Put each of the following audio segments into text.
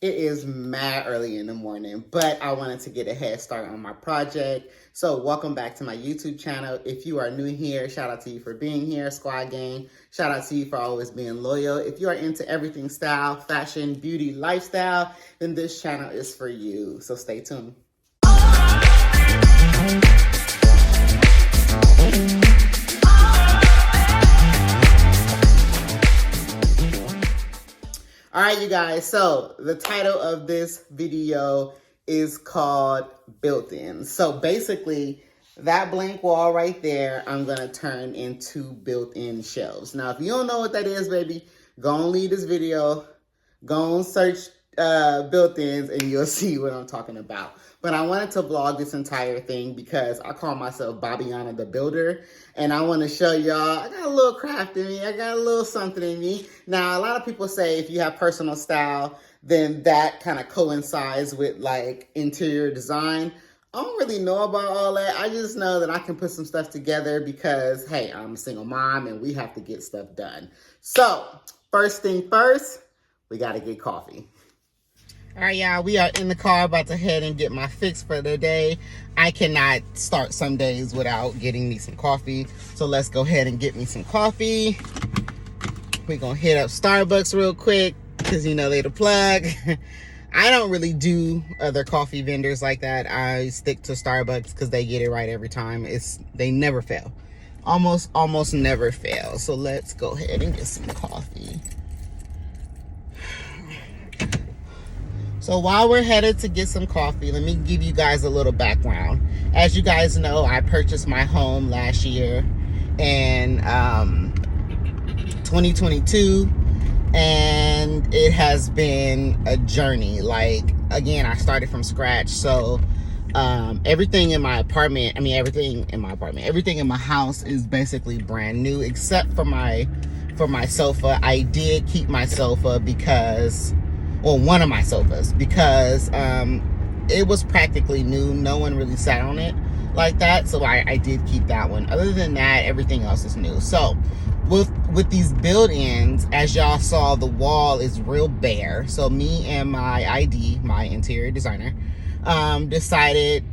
It is mad early in the morning, but I wanted to get a head start on my project. So welcome back to my YouTube channel. If you are new here, shout out to you for being here, Squad Gang. Shout out to you for always being loyal. If you are into everything style, fashion, beauty, lifestyle, then this channel is for you. So stay tuned. All right, you guys, so the title of this video is called Built-in. So basically, that blank wall right there, I'm gonna turn into built-in shelves. Now, if you don't know what that is, baby, go and leave this video, go and search built-ins and you'll see what I'm talking about. But I wanted to vlog this entire thing because I call myself Bobbiana the Builder, and I want to show y'all I got a little craft in me, I got a little something in me. Now, a lot of people say if you have personal style, then that kind of coincides with like interior design. I don't really know about all that. I just know that I can put some stuff together because, hey, I'm a single mom and we have to get stuff done. So, first thing first, we got to get coffee. All right, y'all, we are in the car about to head and get my fix for the day. I cannot start some days without getting me some coffee. So let's go ahead and get me some coffee. We're going to hit up Starbucks real quick because, you know, they the plug. I don't really do other coffee vendors like that. I stick to Starbucks because they get it right every time. They never fail. Almost never fail. So let's go ahead and get some coffee. So while we're headed to get some coffee, let me give you guys a little background. As you guys know, I purchased my home last year in 2022, and it has been a journey. Like, again, I started from scratch. So everything in my house is basically brand new, except for my sofa. I did keep my sofa because, well, one of my sofas, because it was practically new. No one really sat on it like that, so I did keep that one. Other than that, everything else is new. So with these build-ins, as y'all saw, the wall is real bare. So me and my interior designer, decided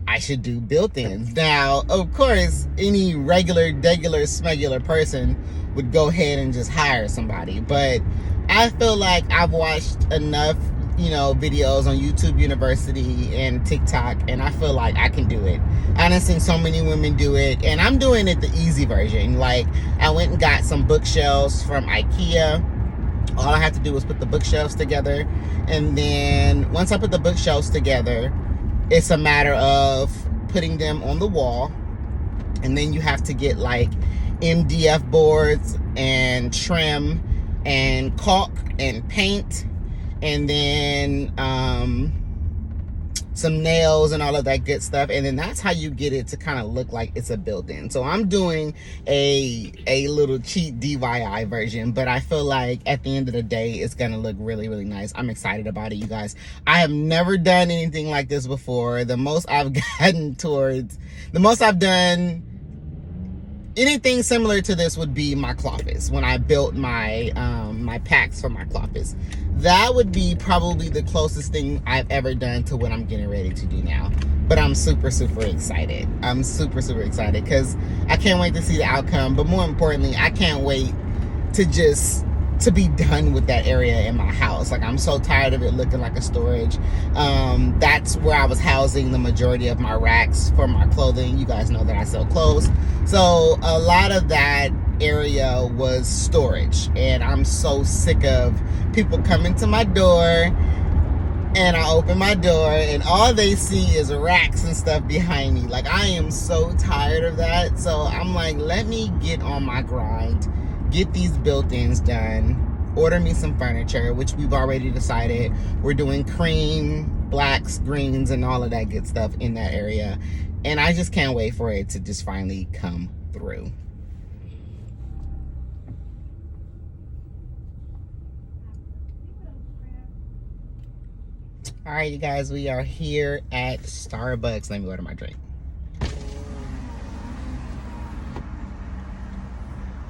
I should do built-ins. Now, of course, any regular, smegular person would go ahead and just hire somebody, but I feel like I've watched enough, videos on YouTube University and TikTok, and I feel like I can do it. I've seen so many women do it, and I'm doing it the easy version. Like, I went and got some bookshelves from IKEA. All I have to do is put the bookshelves together, and then once I put the bookshelves together, it's a matter of putting them on the wall, and then you have to get like MDF boards and trim and caulk and paint, and then some nails and all of that good stuff, and then that's how you get it to kind of look like it's a built-in. So I'm doing a little cheap DIY version, but I feel like at the end of the day it's gonna look really, really nice. I'm excited about it, you guys. I have never done anything like this before. The most I've done anything similar to this would be my closets. When I built my my packs for my closets, that would be probably the closest thing I've ever done to what I'm getting ready to do now. But I'm super excited. I'm super excited because I can't wait to see the outcome. But more importantly, I can't wait to be done with that area in my house. Like, I'm so tired of it looking like a storage. That's where I was housing the majority of my racks for my clothing. You guys know that I sell clothes. So a lot of that area was storage, and I'm so sick of people coming to my door, and I open my door and all they see is racks and stuff behind me. Like, I am so tired of that. So I'm like, let me get on my grind, get these built-ins done, order me some furniture, which we've already decided we're doing cream, blacks, greens, and all of that good stuff in that area. And I just can't wait for it to just finally come through. All right, you guys, we are here at Starbucks. Let me order my drink.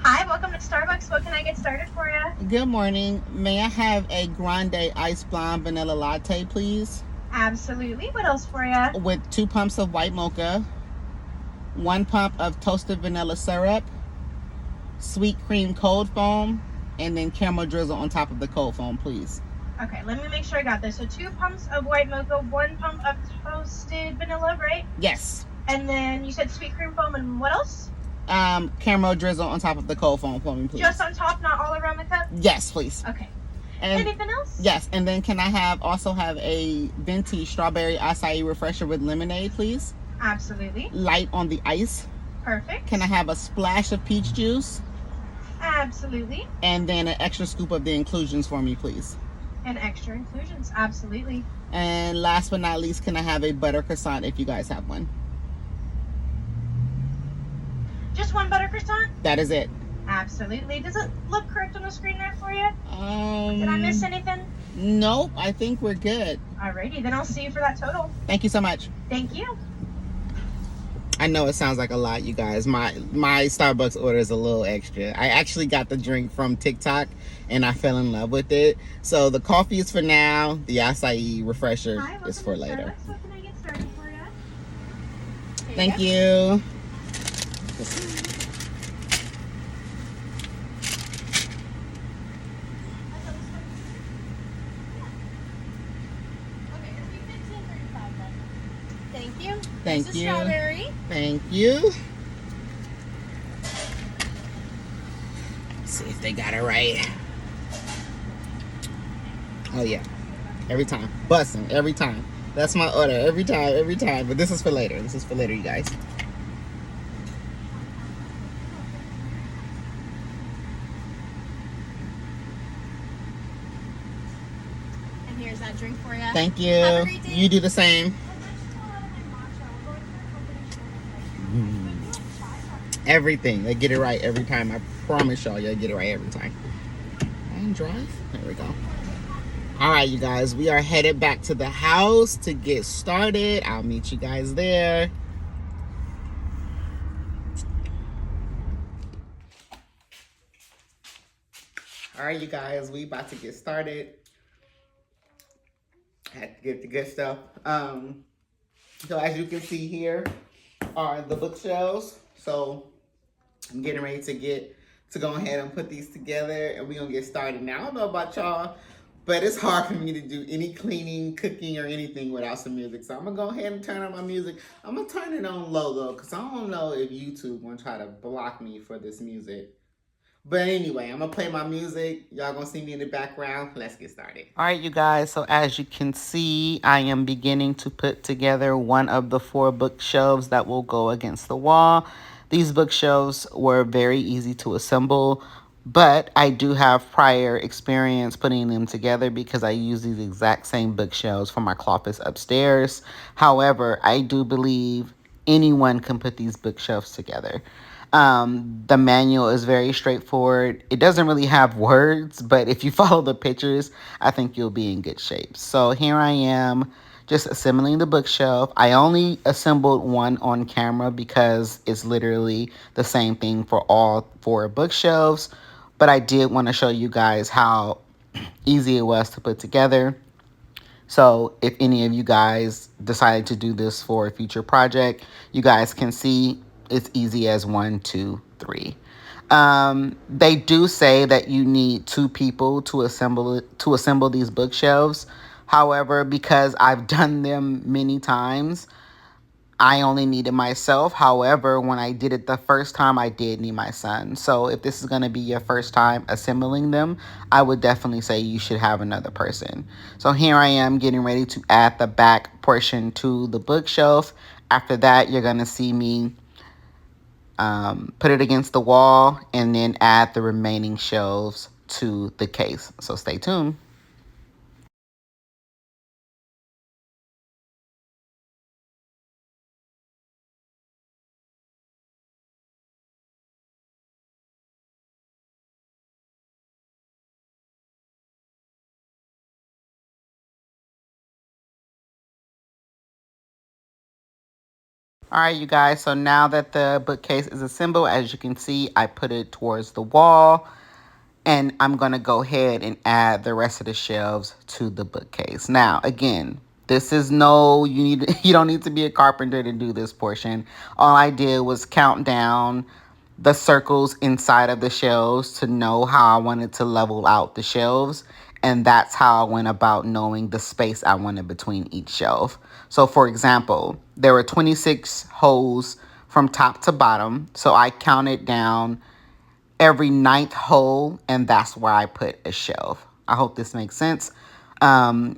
Hi, welcome to Starbucks. What can I get started for you? Good morning. May I have a grande iced blonde vanilla latte, please? Absolutely. What else for you? With 2 pumps of white mocha, 1 pump of toasted vanilla syrup, sweet cream cold foam, and then caramel drizzle on top of the cold foam, please. Okay, let me make sure I got this. So 2 pumps of white mocha, 1 pump of toasted vanilla, right? Yes. And then you said sweet cream foam, and what else? Caramel drizzle on top of the cold foam for me, please. Just on top, not all around the cup? Yes, please. Okay. And anything else? Yes, and then can I also have a venti strawberry acai refresher with lemonade, please? Absolutely. Light on the ice. Perfect. Can I have a splash of peach juice? Absolutely. And then an extra scoop of the inclusions for me, please. And extra inclusions, absolutely. And last but not least, can I have a butter croissant if you guys have one? Just 1 butter croissant? That is it. Absolutely. Does it look correct on the screen there for you? Did I miss anything? Nope, I think we're good. Alrighty, then I'll see you for that total. Thank you so much. Thank you. I know it sounds like a lot, you guys. My Starbucks order is a little extra. I actually got the drink from TikTok and I fell in love with it. So the coffee is for now. The acai refresher is for later. Starbucks. What can I get started for you? Thank you. Thank you. Thank Here's the you. strawberry. Thank you. Let's see if they got it right. Oh yeah. Every time. Bussin'. Every time. That's my order. Every time. Every time. But this is for later. This is for later, you guys. And here's that drink for you. Thank you. Have a great day. You do the same. Everything. They get it right every time. I promise y'all, you'll get it right every time. And drive. There we go. All right, you guys. We are headed back to the house to get started. I'll meet you guys there. All right, you guys. We about to get started. I had to get the good stuff. So as you can see here are the bookshelves. So I'm getting ready to go ahead and put these together and we're gonna get started. Now, I don't know about y'all, but it's hard for me to do any cleaning, cooking, or anything without some music. So I'm gonna go ahead and turn on my music. I'm gonna turn it on low though, because I don't know if YouTube gonna try to block me for this music. But anyway, I'm gonna play my music. Y'all gonna see me in the background. Let's get started. All right, you guys. So as you can see, I am beginning to put together one of the 4 bookshelves that will go against the wall. These bookshelves were very easy to assemble, but I do have prior experience putting them together because I use these exact same bookshelves for my closet upstairs. However, I do believe anyone can put these bookshelves together. The manual is very straightforward. It doesn't really have words, but if you follow the pictures, I think you'll be in good shape. So here I am just assembling the bookshelf. I only assembled one on camera because it's literally the same thing for all 4 bookshelves. But I did want to show you guys how easy it was to put together. So if any of you guys decided to do this for a future project, you guys can see it's easy as 1, 2, 3. They do say that you need 2 people to assemble these bookshelves. However, because I've done them many times, I only needed myself. However, when I did it the first time, I did need my son. So if this is going to be your first time assembling them, I would definitely say you should have another person. So here I am getting ready to add the back portion to the bookshelf. After that, you're going to see me put it against the wall and then add the remaining shelves to the case. So stay tuned. All right, you guys, so now that the bookcase is assembled, as you can see, I put it towards the wall. And I'm going to go ahead and add the rest of the shelves to the bookcase. Now, again, this is you don't need to be a carpenter to do this portion. All I did was count down the circles inside of the shelves to know how I wanted to level out the shelves. And that's how I went about knowing the space I wanted between each shelf. So, for example, there were 26 holes from top to bottom. So I counted down every ninth hole, and that's where I put a shelf. I hope this makes sense.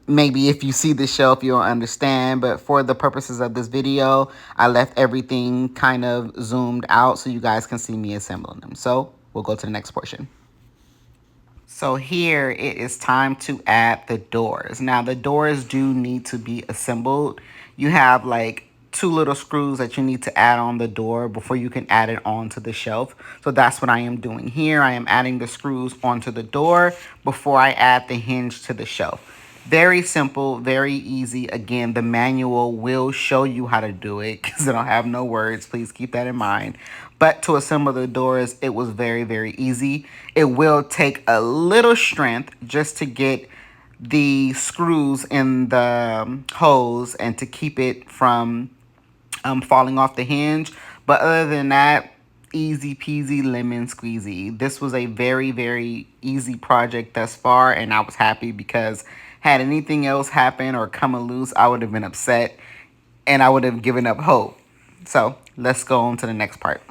Maybe if you see the shelf, you'll understand, but for the purposes of this video, I left everything kind of zoomed out so you guys can see me assembling them. So we'll go to the next portion. So here it is time to add the doors. Now the doors do need to be assembled. You have like two little screws that you need to add on the door before you can add it onto the shelf. So that's what I am doing here. I am adding the screws onto the door before I add the hinge to the shelf. Very simple, very easy. Again, the manual will show you how to do it because I don't have no words. Please keep that in mind. But to assemble the doors, it was very, very easy. It will take a little strength just to get the screws in the hose and to keep it from falling off the hinge. But other than that, easy peasy lemon squeezy. This was a very, very easy project thus far, and I was happy because had anything else happen or come loose, I would have been upset and I would have given up hope. So let's go on to the next part.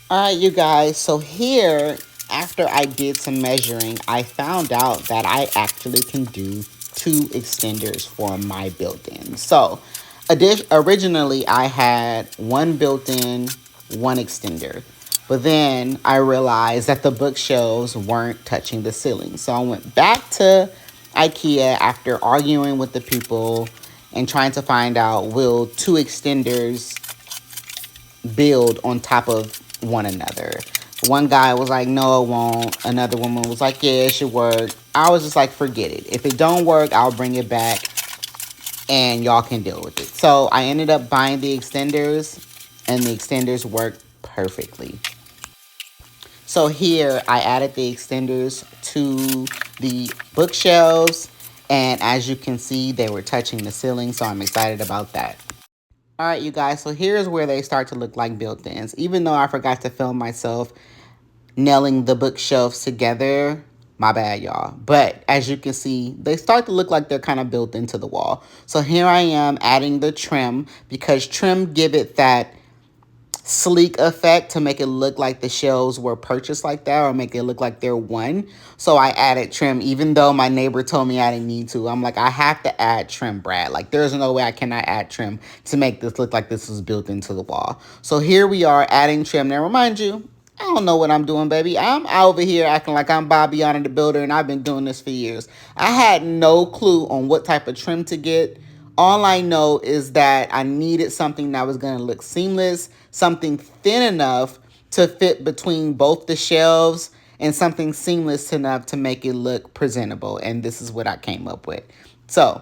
All right, you guys, so here, after I did some measuring, I found out that I actually can do two extenders for my built-in. So originally I had one built-in, one extender. But then I realized that the bookshelves weren't touching the ceiling. So I went back to IKEA after arguing with the people and trying to find out, will two extenders build on top of one another? One guy was like, no, it won't. Another woman was like, yeah, it should work. I was just like, forget it. If it don't work, I'll bring it back and y'all can deal with it. So I ended up buying the extenders, and the extenders work perfectly. So here I added the extenders to the bookshelves, and as you can see, they were touching the ceiling, so I'm excited about that. All right, you guys, so here's where they start to look like built-ins. Even though I forgot to film myself nailing the bookshelves together, my bad, y'all. But as you can see, they start to look like they're kind of built into the wall. So here I am adding the trim, because trim give it that sleek effect to make it look like the shelves were purchased like that, or make it look like they're one. So I added trim, even though my neighbor told me I didn't need to. I'm like, I have to add trim, Brad. Like, there's no way I cannot add trim to make this look like this was built into the wall. So here we are adding trim. Now, remind you, I don't know what I'm doing, baby. I'm over here acting like I'm Bobbiana the Builder, and I've been doing this for years. I had no clue on what type of trim to get. All I know is that I needed something that was going to look seamless, something thin enough to fit between both the shelves, and something seamless enough to make it look presentable. And this is what I came up with. So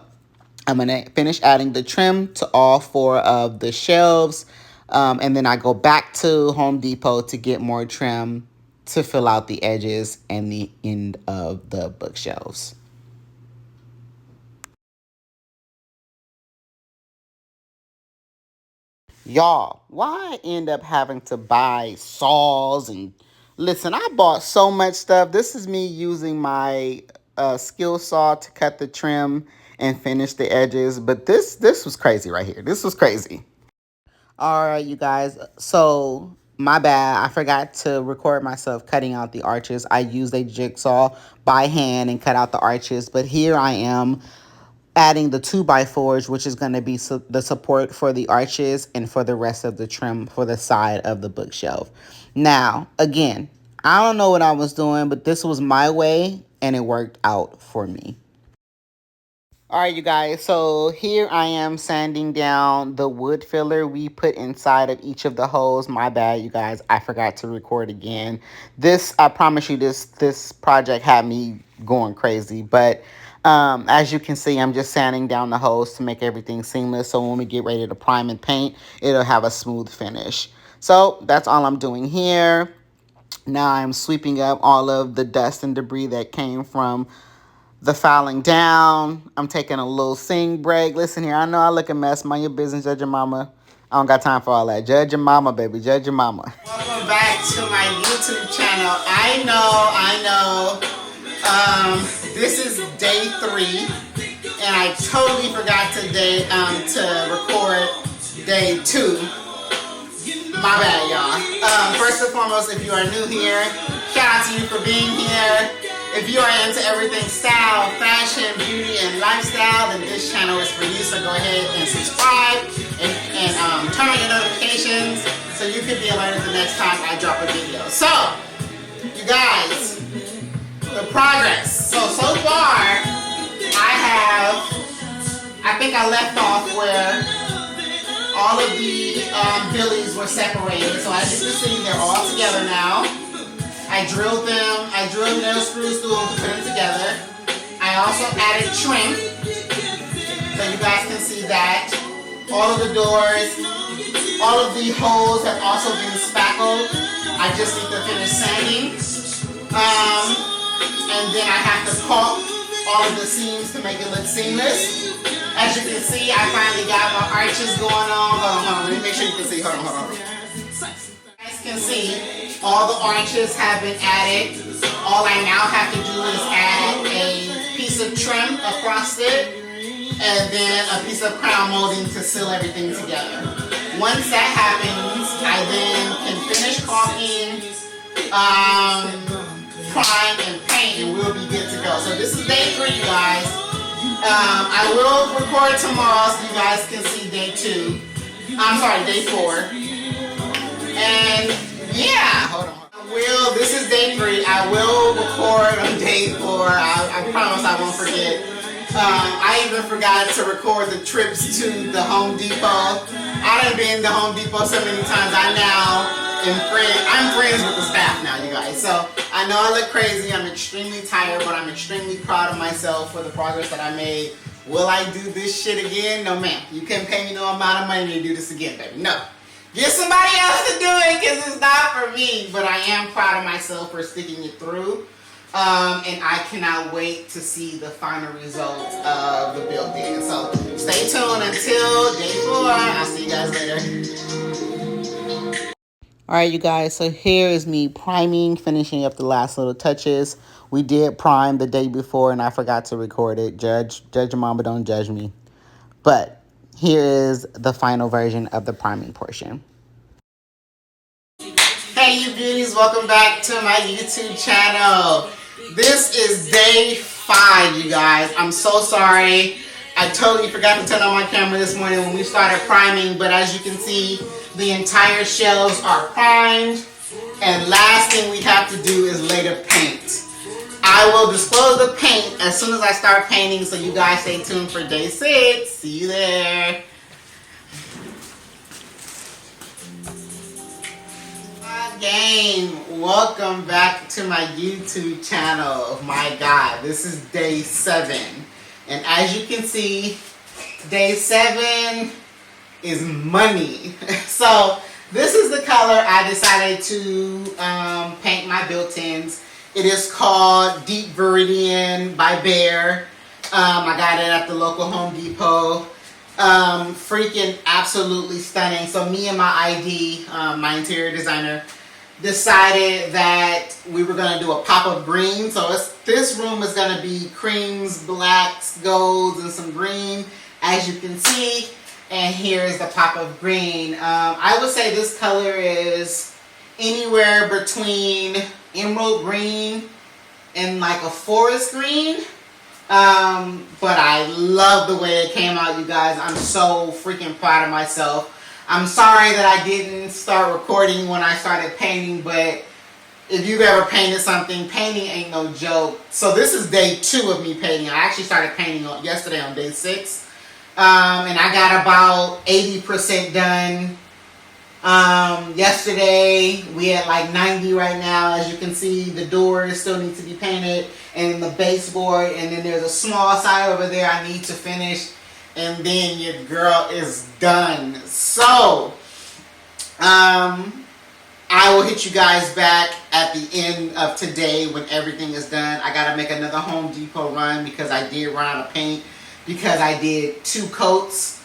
I'm going to finish adding the trim to all four of the shelves. And then I go back to Home Depot to get more trim to fill out the edges and the end of the bookshelves. Y'all, why I end up having to buy saws and listen, I bought so much stuff. This is me using my skill saw to cut the trim and finish the edges. But this was crazy right here. This was crazy. All right, you guys. So my bad. I forgot to record myself cutting out the arches. I used a jigsaw by hand and cut out the arches. But here I am adding the 2x4s, which is going to be the support for the arches and for the rest of the trim for the side of the bookshelf. Now, again, I don't know what I was doing, but this was my way and it worked out for me. All right, you guys, so here I am sanding down the wood filler we put inside of each of the holes. My bad, you guys, I forgot to record again. I promise you, this project had me going crazy, but As you can see, I'm just sanding down the holes to make everything seamless. So when we get ready to prime and paint, it'll have a smooth finish. So that's all I'm doing here. Now I'm sweeping up all of the dust and debris that came from the filing down. I'm taking a little sing break. Listen here, I know I look a mess. Mind your business, judge your mama. I don't got time for all that. Judge your mama, baby. Judge your mama. Welcome back to my YouTube channel. I know. This is day 3, and I totally forgot today to record day 2. My bad, y'all. First and foremost, if you are new here, shout out to you for being here. If you are into everything style, fashion, beauty, and lifestyle, then this channel is for you. So go ahead and subscribe and turn on your notifications so you can be alerted the next time I drop a video. So, you guys, the progress. So far, I think I left off where all of the billies were separated. So as you can see, they're all together now. I drilled nail screws through them to put them together. I also added trim, so you guys can see that. All of the doors, all of the holes have also been spackled. I just need to finish sanding. And then I have to caulk all of the seams to make it look seamless. As you can see, I finally got my arches going on. Hold on. Let me make sure you can see. Hold on. You guys can see all the arches have been added. All I now have to do is add a piece of trim across it and then a piece of crown molding to seal everything together. Once that happens, I then can finish caulking, prime, and paint, and we'll be good to go. So this is day 3, you guys. I will record tomorrow so you guys can see day 2. I'm sorry, day 4. And yeah, hold on. This is day 3. I will record on day 4. I promise I won't forget. I even forgot to record the trips to the Home Depot. I done been to Home Depot so many times. I'm friends with the staff now, you guys. So I know I look crazy. I'm extremely tired, but I'm extremely proud of myself for the progress that I made. Will I do this shit again? No, ma'am. You can't pay me no amount of money to do this again, baby. No. Get somebody else to do it because it's not for me. But I am proud of myself for sticking it through. And I cannot wait to see the final result of the built-in. So stay tuned until day 4. I'll see you guys later. Alright, you guys, so here is me priming, finishing up the last little touches. We did prime the day before and I forgot to record it. Judge your mama, don't judge me. But here is the final version of the priming portion. Hey you beauties, welcome back to my YouTube channel. This is day 5, you guys. I'm so sorry. I totally forgot to turn on my camera this morning when we started priming, but as you can see, the entire shelves are primed, and last thing we have to do is lay the paint. I will disclose the paint as soon as I start painting, so you guys stay tuned for day 6. See you there. Gang, welcome back to my YouTube channel. My God, this is day 7. And as you can see, day 7 is money. So this is the color I decided to paint my built-ins. It is called Deep Viridian by Bear. I got it at the local Home Depot. Freaking absolutely stunning. So me and my ID, my interior designer, decided that we were going to do a pop of green. So this room is going to be creams, blacks, golds, and some green, as you can see. And here is the pop of green. I would say this color is anywhere between emerald green and like a forest green. But I love the way it came out, you guys. I'm so freaking proud of myself. I'm sorry that I didn't start recording when I started painting, but if you've ever painted something, painting ain't no joke. So this is day 2 of me painting. I actually started painting yesterday on day 6. And I got about 80% done Yesterday we had like 90 right now. As you can see, the doors still need to be painted and the baseboard, and then there's a small side over there I need to finish, and then your girl is done. So I will hit you guys back at the end of today when everything is done. I gotta make another Home Depot run because I did run out of paint because I did 2 coats.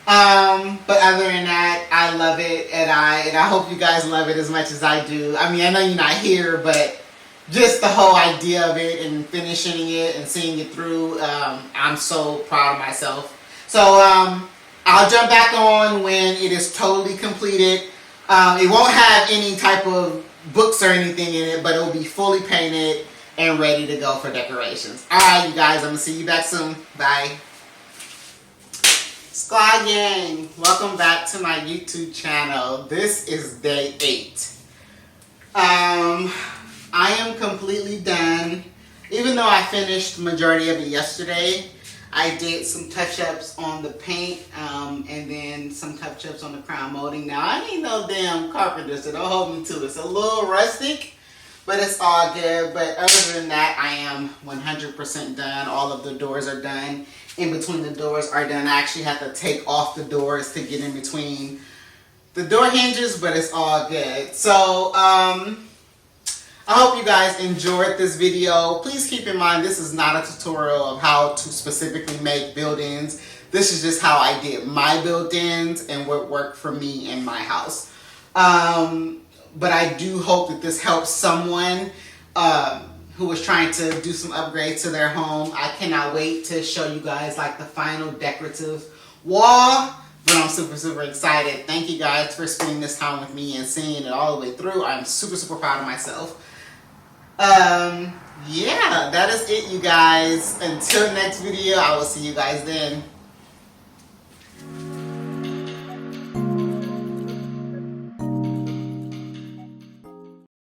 But other than that, I love it, and I hope you guys love it as much as I do. I mean, I know you're not here, but just the whole idea of it and finishing it and seeing it through, I'm so proud of myself. So I'll jump back on when it is totally completed. It won't have any type of books or anything in it, but it will be fully painted and ready to go for decorations. Alright, you guys, I'm going to see you back soon. Bye. Squad Gang, welcome back to my YouTube channel. This is day 8. I am completely done. Even though I finished the majority of it yesterday, I did some touch-ups on the paint, and then some touch-ups on the crown molding. Now, I ain't no damn carpenter, so don't hold me to it. It's a little rustic, but it's all good. But other than that, I am 100% done. All of the doors are done. In between the doors are done. I actually have to take off the doors to get in between the door hinges, but it's all good. So, I hope you guys enjoyed this video. Please keep in mind, this is not a tutorial of how to specifically make build-ins. This is just how I did my build-ins and what worked for me in my house. But I do hope that this helps someone who was trying to do some upgrades to their home. I cannot wait to show you guys like the final decorative wall. But I'm super excited. Thank you guys for spending this time with me and seeing it all the way through. I'm super proud of myself. Yeah, that is it, you guys. Until next video, I will see you guys then.